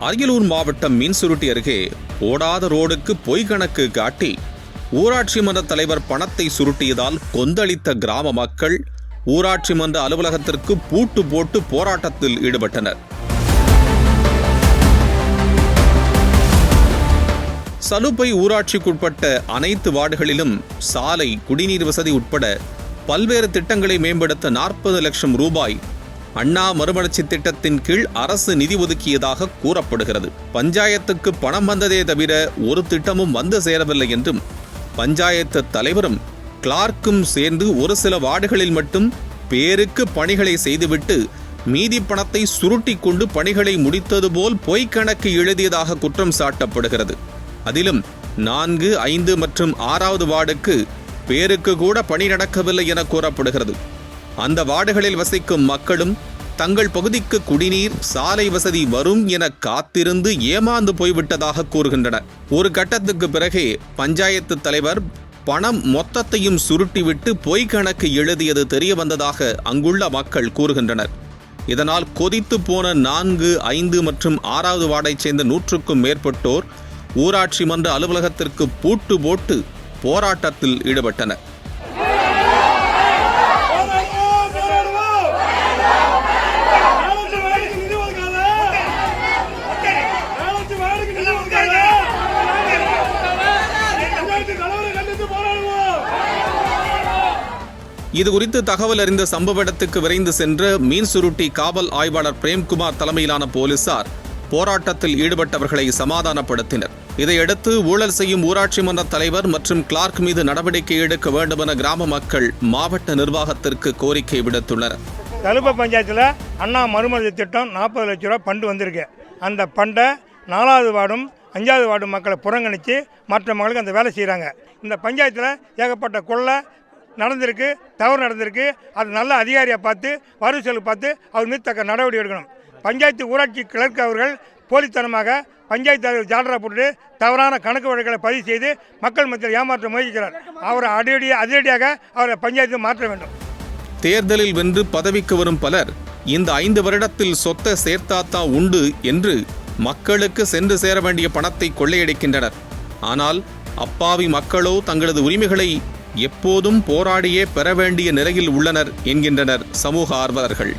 அரியலூர் மாவட்டம் மீன்சுருட்டி அருகே ஓடாத ரோடுக்கு பொய் கணக்கு காட்டி ஊராட்சி மன்ற தலைவர் பணத்தை சுருட்டியதால் கொந்தளித்த கிராம மக்கள் ஊராட்சி மன்ற அலுவலகத்திற்கு பூட்டு போட்டு போராட்டத்தில் ஈடுபட்டனர். சலுப்பை ஊராட்சிக்குட்பட்ட அனைத்து வார்டுகளிலும் சாலை, குடிநீர் வசதி உட்பட பல்வேறு திட்டங்களை மேம்படுத்த 40 லட்சம் ரூபாய் அண்ணா மறுமலர்ச்சி திட்டத்தின் கீழ் அரசு நிதி ஒதுக்கியதாக கூறப்படுகிறது. பஞ்சாயத்துக்கு பணம் வந்ததே தவிர ஒரு திட்டமும் வந்து சேரவில்லை என்றும், பஞ்சாயத்து தலைவரும் கிளார்க்கும் சேர்ந்து ஒரு சில வார்டுகளில் மட்டும் பேருக்கு பணிகளை செய்துவிட்டு மீதி பணத்தை சுருட்டி கொண்டு பணிகளை முடித்தது போல் பொய்க்கணக்கு எழுதியதாக குற்றம் சாட்டப்படுகிறது. அதிலும் 4, 5 மற்றும் 6வது வார்டுக்கு பேருக்கு கூட பணி நடக்கவில்லை என கூறப்படுகிறது. அந்த வார்டுகளில் வசிக்கும் மக்களும் தங்கள் பகுதிக்கு குடிநீர், சாலை வசதி வரும் என காத்திருந்து ஏமாந்து போய்விட்டதாக கூறுகின்றனர். ஒரு கட்டத்துக்கு பிறகே பஞ்சாயத்து தலைவர் பணம் மொத்தத்தையும் சுருட்டிவிட்டு பொய் கணக்கு எழுதியது தெரிய வந்ததாக அங்குள்ள மக்கள் கூறுகின்றனர். இதனால் கொதித்து போன 4, 5 மற்றும் 6வது வார்டைச் சேர்ந்த 100க்கும் மேற்பட்டோர் ஊராட்சி மன்ற அலுவலகத்திற்கு பூட்டு போட்டு போராட்டத்தில் ஈடுபட்டனர். இதுகுறித்து தகவல் அறிந்த சம்பவ இடத்துக்கு விரைந்து சென்ற மீன்சுருட்டி காவல் ஆய்வாளர் பிரேம்குமார் தலைமையிலான போலீசார் போராட்டத்தில் ஈடுபட்டவர்களை சமாதானப்படுத்தினர். இதையடுத்து ஊழல் செய்யும் ஊராட்சி மன்ற தலைவர் மற்றும் கிளார்க் மீது நடவடிக்கை எடுக்க வேண்டும் என கிராம மக்கள் மாவட்ட நிர்வாகத்திற்கு கோரிக்கை விடுத்துள்ளனர். தலுப்பை பஞ்சாயத்தில் அண்ணா மறுமலர்ச்சி திட்டம் 40 லட்ச ரூபா ஃபண்டு வந்திருக்கு. அந்த ஃபண்டை 4வது வார்டும் 5வது வார்டு மக்களை புறங்கணித்து மற்ற மக்களுக்கு அந்த வேலை செய்கிறாங்க. இந்த பஞ்சாயத்தில் ஏகப்பட்ட கொள்ளை நடந்திருக்கு, தவறு நடந்திருக்கு. அது நல்ல அதிகாரியை பார்த்து, வரவு செலவு பார்த்து அவர் மீது தக்க நடவடிக்கை எடுக்கணும். பஞ்சாயத்து ஊராட்சி கிளர்க் அவர்கள் போலித்தனமாக பஞ்சாயத்து தலைவர் ஜால்ரா போட்டு தவறான கணக்கு வழக்குகளை பதிவு செய்து மக்கள் மத்தியில் ஏமாற்ற முயற்சிக்கிறார். அவரை அதிரடியாக அவரை பஞ்சாயத்து மாற்ற வேண்டும். தேர்தலில் வென்று பதவிக்கு வரும் பலர் இந்த 5 வருடத்தில் சொத்தை சேர்த்தாத்தா உண்டு என்று மக்களுக்கு சென்று சேர வேண்டிய பணத்தை கொள்ளையடிக்கின்றனர். ஆனால் அப்பாவி மக்களோ தங்களது உரிமைகளை எப்போதும் போராடியே பெற வேண்டிய நிலையில் உள்ளனர் என்கின்றனர் சமூக ஆர்வலர்கள்.